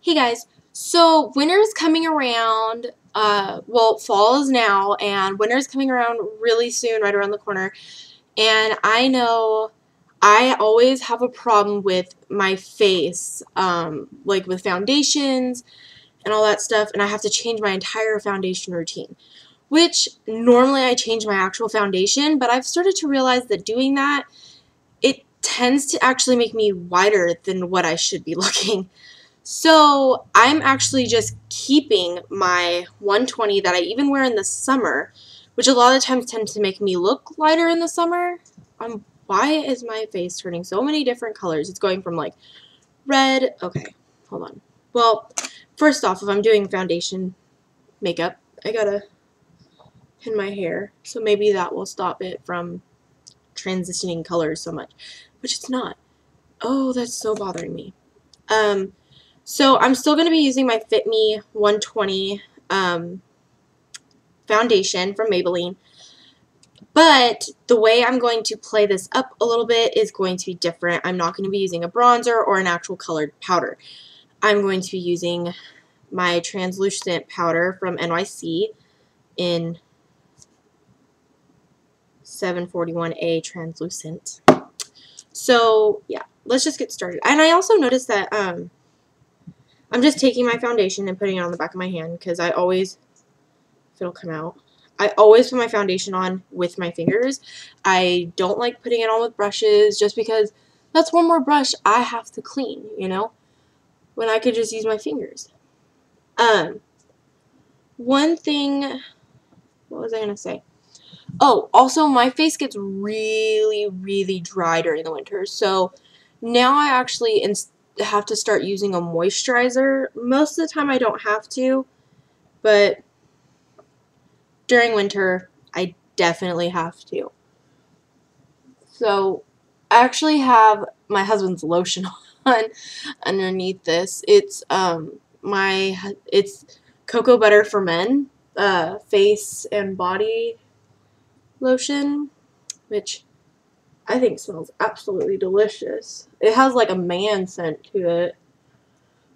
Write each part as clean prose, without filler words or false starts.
Hey guys, so winter's coming around, well, fall is now, and winter's coming around really soon, right around the corner, and I know I always have a problem with my face, like with foundations and all that stuff, and I have to change my entire foundation routine, which normally I change my actual foundation, but I've started to realize that doing that, it tends to actually make me whiter than what I should be looking. So I'm actually just keeping my 120 that I even wear in the summer, which a lot of times tend to make me look lighter in the summer. Why is my face turning so many different colors? It's going from like red. Okay, hold on. Well, first off, if I'm doing foundation makeup, I gotta pin my hair, so maybe that will stop it from transitioning colors so much, which it's not. Oh, that's so bothering me. So I'm still going to be using my Fit Me 120 foundation from Maybelline, but the way I'm going to play this up a little bit is going to be different. I'm not going to be using a bronzer or an actual colored powder. I'm going to be using my translucent powder from NYC in 741A translucent. So yeah, let's just get started. And I also noticed that I'm just taking my foundation and putting it on the back of my hand because I always, if it'll come out, I always put my foundation on with my fingers. I don't like putting it on with brushes just because that's one more brush I have to clean, you know, when I could just use my fingers. One thing, what was I going to say? Oh, also my face gets really, really dry during the winter. So now I actually have to start using a moisturizer. Most of the time I don't have to, but during winter I definitely have to. So I actually have my husband's lotion on underneath this. It's it's cocoa butter for men, face and body lotion, which I think smells absolutely delicious. It has like a man scent to it,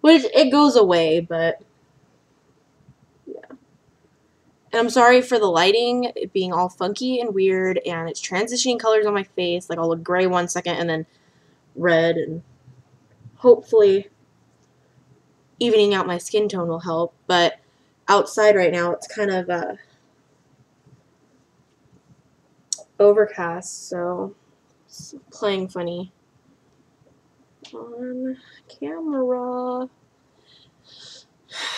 which it goes away, but yeah. And I'm sorry for the lighting, it being all funky and weird, and it's transitioning colors on my face. Like I'll look gray 1 second and then red, and hopefully evening out my skin tone will help. But outside right now it's kind of overcast, so it's playing funny on camera.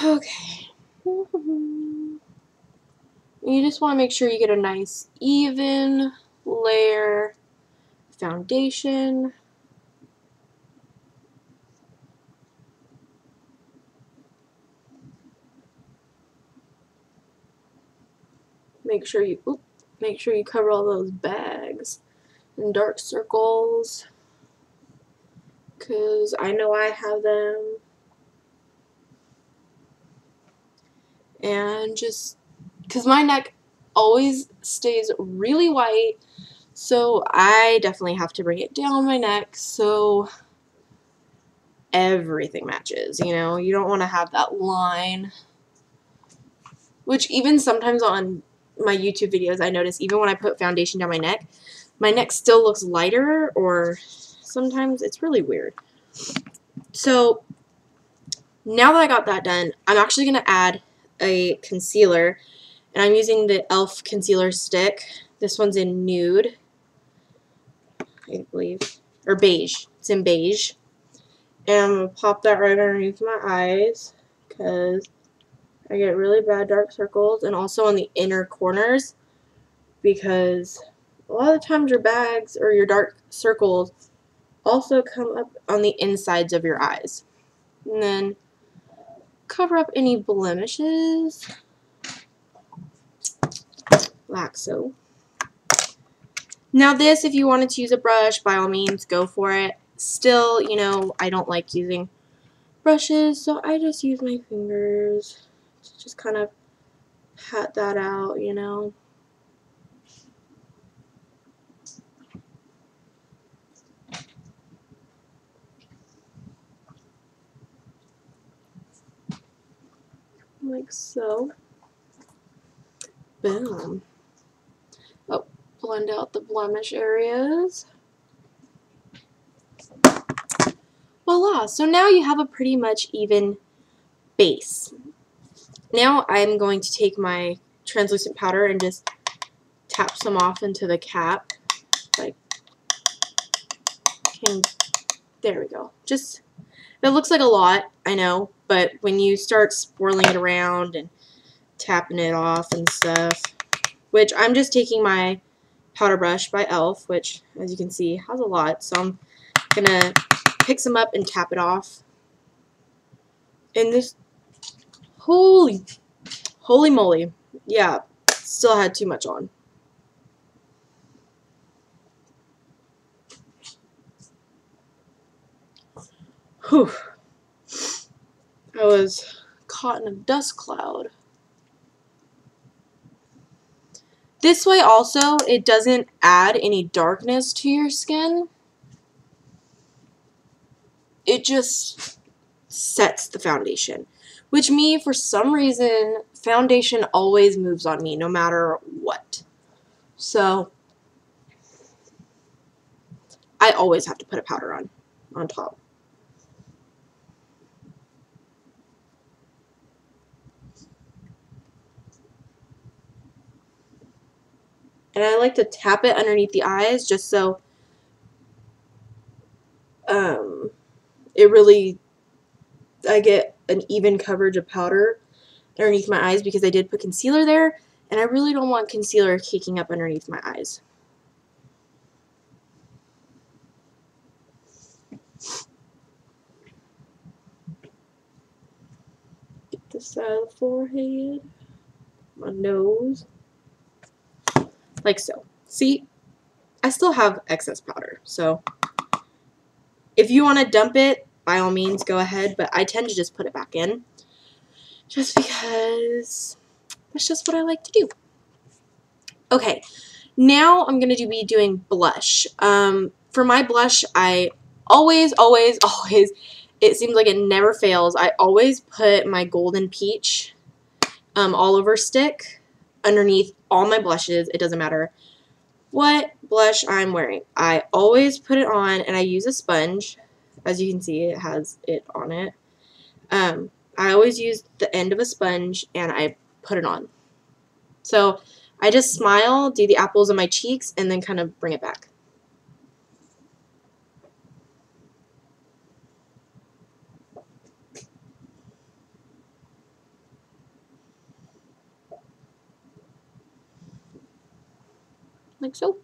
Okay. You just want to make sure you get a nice even layer foundation. Make sure you cover all those bags and dark circles, because I know I have them. And just because my neck always stays really white, so I definitely have to bring it down my neck so everything matches, you know? You don't want to have that line, which even sometimes on my YouTube videos I notice even when I put foundation down my neck still looks lighter, or sometimes it's really weird. So now that I got that done, I'm actually going to add a concealer, and I'm using the e.l.f. concealer stick. This one's in nude, I believe, or beige. It's in beige. And I'm going to pop that right underneath my eyes because I get really bad dark circles, and also on the inner corners, because a lot of the times your bags or your dark circles also come up on the insides of your eyes. And then cover up any blemishes, like so. Now this, if you wanted to use a brush, by all means, go for it. Still, you know, I don't like using brushes, so I just use my fingers to just kind of pat that out, you know. like so. Boom. Oh, blend out the blemish areas. Voila! So now you have a pretty much even base. Now I'm going to take my translucent powder and just tap some off into the cap. Like, there we go. Just, it looks like a lot, I know, but when you start swirling it around and tapping it off and stuff, which I'm just taking my powder brush by e.l.f., which, as you can see, has a lot, so I'm gonna pick some up and tap it off. And this, holy moly, yeah, still had too much on. Whew. I was caught in a dust cloud. This way also, it doesn't add any darkness to your skin. It just sets the foundation. Which me, for some reason, foundation always moves on me no matter what. So, I always have to put a powder on top. And I like to tap it underneath the eyes just so it really, I get an even coverage of powder underneath my eyes because I did put concealer there, and I really don't want concealer caking up underneath my eyes. Get this side of the forehead, my nose, like so. See, I still have excess powder, so if you want to dump it, by all means, go ahead, but I tend to just put it back in just because that's just what I like to do. Okay, now I'm going to be doing blush. For my blush, I always, it seems like it never fails. I always put my Golden Peach all over stick underneath all my blushes. It doesn't matter what blush I'm wearing. I always put it on, and I use a sponge. As you can see, it has it on it. I always use the end of a sponge, and I put it on. So I just smile, do the apples on my cheeks, and then kind of bring it back. Like so.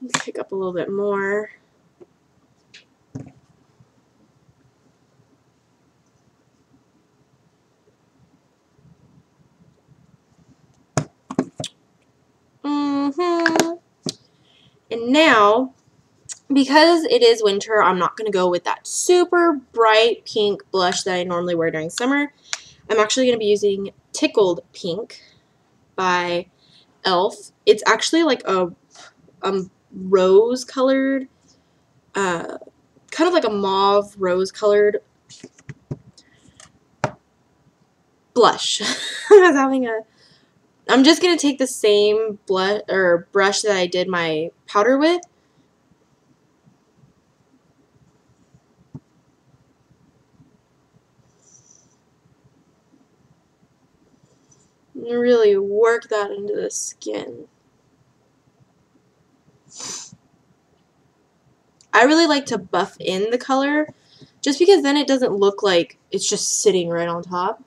Let's pick up a little bit more. And now, because it is winter, I'm not going to go with that super bright pink blush that I normally wear during summer. I'm actually going to be using Tickled Pink by e.l.f. It's actually like a rose colored, kind of like a mauve rose colored blush. I'm just going to take the same brush that I did my powder with. And really work that into the skin. I really like to buff in the color just because then it doesn't look like it's just sitting right on top.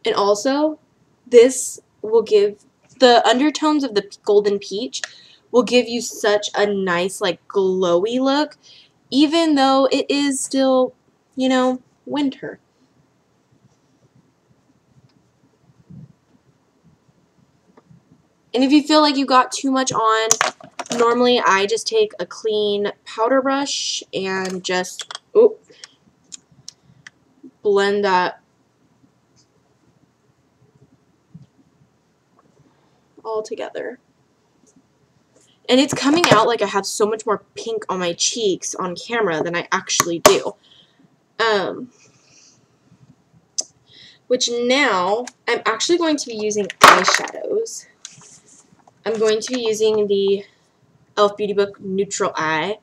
And also, this will give the undertones of the Golden Peach will give you such a nice, like, glowy look, even though it is still, you know, winter. And if you feel like you got too much on, normally I just take a clean powder brush and just blend that all together. And it's coming out like I have so much more pink on my cheeks on camera than I actually do. Which now, I'm actually going to be using eyeshadows. I'm going to be using the e.l.f. Beautybook Neutral Eye.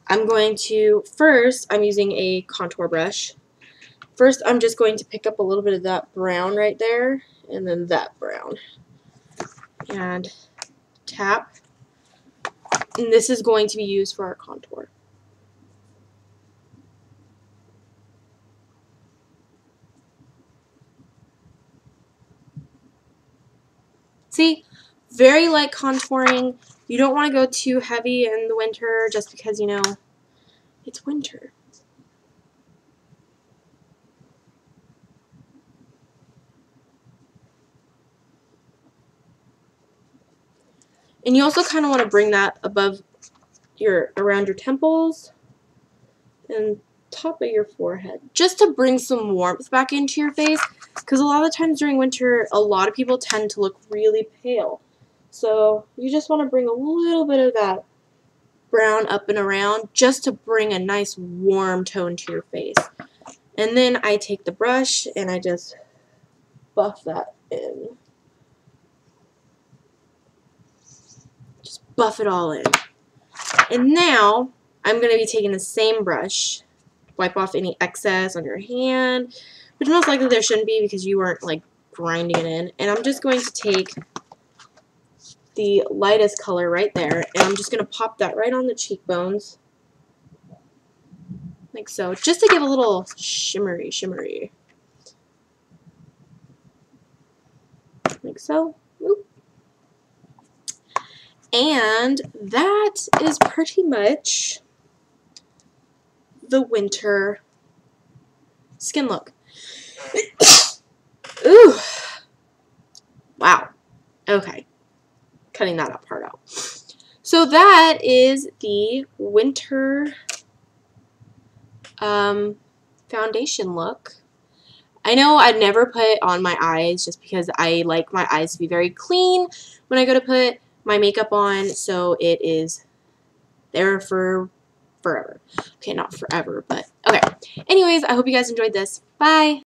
I'm going to, first, I'm using a contour brush. First, I'm just going to pick up a little bit of that brown right there, and then that brown. And tap. And this is going to be used for our contour. See? Very light contouring. You don't want to go too heavy in the winter just because, you know, it's winter. And you also kind of want to bring that above around your temples and top of your forehead, just to bring some warmth back into your face, because a lot of the times during winter, a lot of people tend to look really pale. So you just want to bring a little bit of that brown up and around just to bring a nice warm tone to your face. And then I take the brush and I just buff that in. Just buff it all in. And now I'm going to be taking the same brush, wipe off any excess on your hand, which most likely there shouldn't be because you weren't like grinding it in. And I'm just going to take the lightest color right there, and I'm just going to pop that right on the cheekbones, like so, just to give a little shimmery, like so. Oop. And that is pretty much the winter skin look. Ooh. Wow. Okay. Cutting that part out. So that is the winter foundation look. I know I'd never put on my eyes just because I like my eyes to be very clean when I go to put my makeup on, so it is there for forever. Okay, not forever, but okay. Anyways, I hope you guys enjoyed this. Bye!